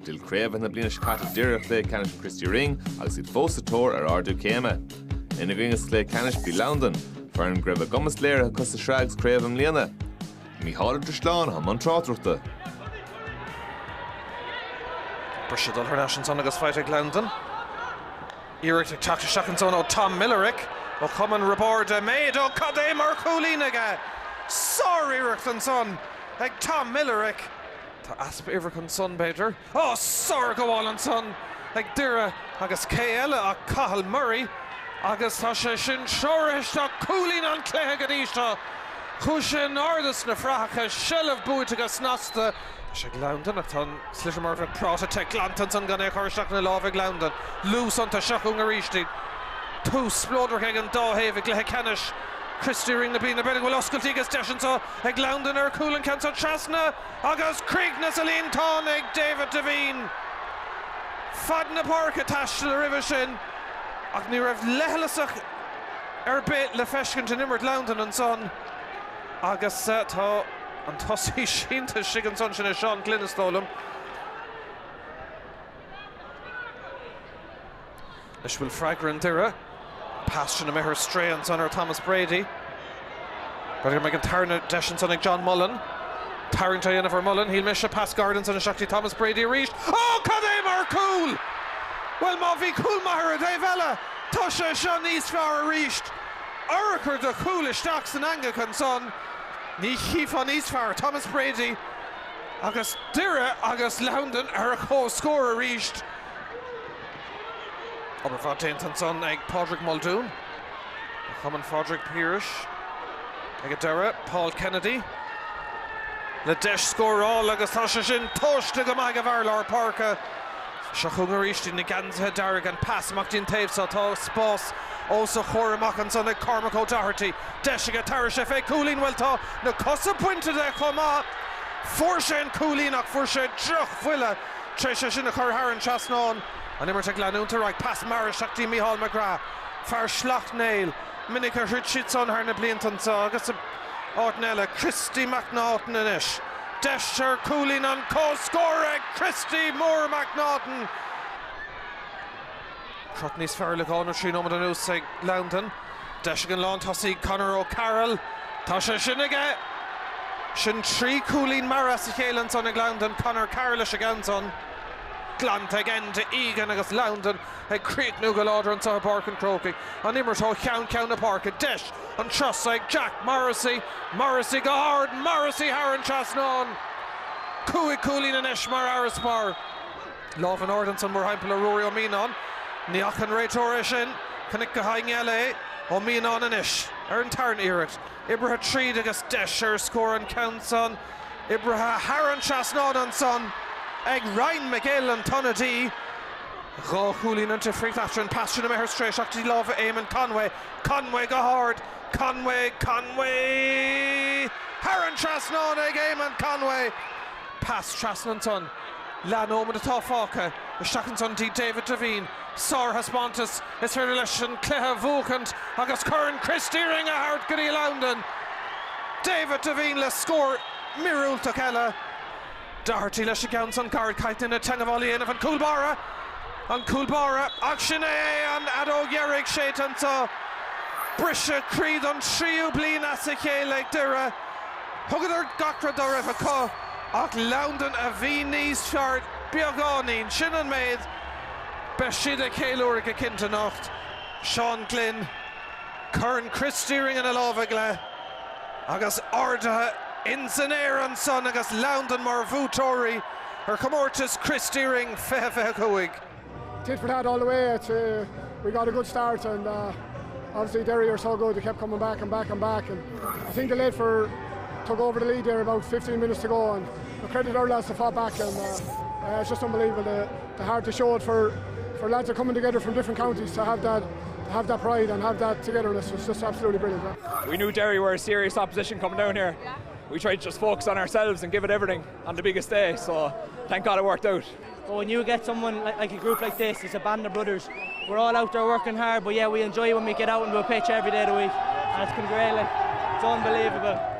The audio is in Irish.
Dil Craven na blina Chicago Dirich le Canis Christy Ring, agus it Fosator Ardu Kema. In a ringus le Canis be Londain, Fern Greva Gummas Lera Custa Shrags Craven Liana. Mi Hall de Slán ha man Trotruchta. Brishadul Hernashinson agus fight ag Londain. Eric Tachta Shakinson o Tom Millerick. O Common Report made o Cade Marcolinaga. Sorry Rickton ag Tom Millerick. Ta Asp Ivercon son Bader. Oh sorry go on son. Ag Dira agus Kaela a Cahill Murray. Agus tá sé sin seoris tá cúlín an cléthe go dísta. Chúis sin ardas na fracha sell of Buaicphointí agus nasta. Sé Londain ach tá slitir mar bheith práta te Glanton san gan é chuirteach na lábh Londain. Lús an tá seachún a ríistí. Tú splódar ag an dáhéh ag lethe Ceannais. Christy ring na bína bedig bhfuil oscailtí agus deisian so ag Londain ar cúlan cansa Ceannais agus Creek na salín tán ag David Devine. Fad na parca taistil a ribh sin. Ach ní raibh lehelasach ar bit le feiscint in immert Londain an son. Agus tá an tosí sínta sigan son sin a Sean Glynnistólam. Leis bhfuil freigra an dira. Pass sin a mehar stray an son ar Thomas Brady. But me an tarna deisian son ag John Mullen. Tarrington Jennifer Mullen. He'll miss a pass gardens and a shakti Thomas Brady reached. Oh, Cadémar cool! Well, Mavi cool mahara Davella. Tosha Ceannais flower reached. Urker the coolish stocks and Anglican son. Ní Chifan Eastfar, Thomas Brady. Agus Dira, agus Londain, Eriko score reached. Over 14th son, ag Padraig Muldoon. Common Fodrick Pearish. Ag Dira, Paul Kennedy. Le Desh score all, agus Tasha Shin, Tosh to Gamaga Varlar Parka. Shachunga reached in the Ganza Darrigan pass, Mactin Taves, Spós. Also Choramach and son ag Cormac O'Doherty. Deshiga Tarish F.A. Coolin Welta. Na Cosa Puente de Coma. Forshen Coolinoch Forshen Juch Fuilla. Tresha Shin Chor Haran Chasnon. And Immer Tech Lanun to right past Marish Shakti Mihal McGrath. Far Schlacht Nail. Minica Richitson Harna Blinton Sagas. Ortnella Christy McNaughton and Ish. Desher Coolin and Co score Christy Moore McNaughton. Crotney's fair look on a tree number the news say Londain. Deshigan Lawn Tossie Conor O'Carroll. Tasha Shinniga. Shin Tree Coolin Maras Halen son ag Londain. Conor Carroll again son. Glant again to Egan agus Londain. A Creek Nugal order and saw Park and Croaking. On Immerto count the park. A Desh on Truss like Jack Morrissey. Morrissey go hard. Morrissey Haran Chasnon. Cooey Coolin and Ishmar Arispar. Love and Ordenson were Heimpel Rory O'Meanon. Niachan Raytorishin, Kanika Haingele, O'Meanon and Ish, Aaron Tarn Erit, Ibraha Treed against Desher, score and counts on Ibraha Haran Chasnon and son, Egg Ryan McGill and Tonadee, Go Coolin into free after and pass to the Meher Stray, Shakti Love, Eamon Conway, Conway go hard, Conway, Haran Chasnon, Egg Eamon Conway, pass Chasnon son. Lano with the top Falca, the Shakinson D. David Devine, Sar Haspontus, it's her relation, Cleha Vukant, August Curran, Christy Ring, a hard goodie Londain. David Devine, let's score, Mirul Tokella. Doherty, let's accounts on card, Kaitin, a Tangavali, and Coolbara, Action and Ado Yerig Shaitan, so Brisha Creed on Triu Blin Asake, like Dira, Hugadar Gokra Dorefaka. Ach Londain a Viennese shard Biaganin Shinnon Maid Beshida Kaeluric a Kintanacht Sean Glynn Curran Christy ring and a Lovagle Agus Arda Insaneran son Agus Londain Marvutori her Comortis Christy ring Fefe Coig. Tit for that all the way. We got a good start and obviously Derry are so good, they kept coming back and I think the late for took over the lead there about 15 minutes to go and I credit our lads to fought back and it's just unbelievable the heart to show it for lads that are coming together from different counties to have that pride and have that togetherness. It's just absolutely brilliant. Yeah. We knew Derry were a serious opposition coming down here. We tried to just focus on ourselves and give it everything on the biggest day, so thank God it worked out. But when you get someone like a group like this, it's a band of brothers. We're all out there working hard, but yeah, we enjoy when we get out into a pitch every day of the week and it's been great, it's unbelievable.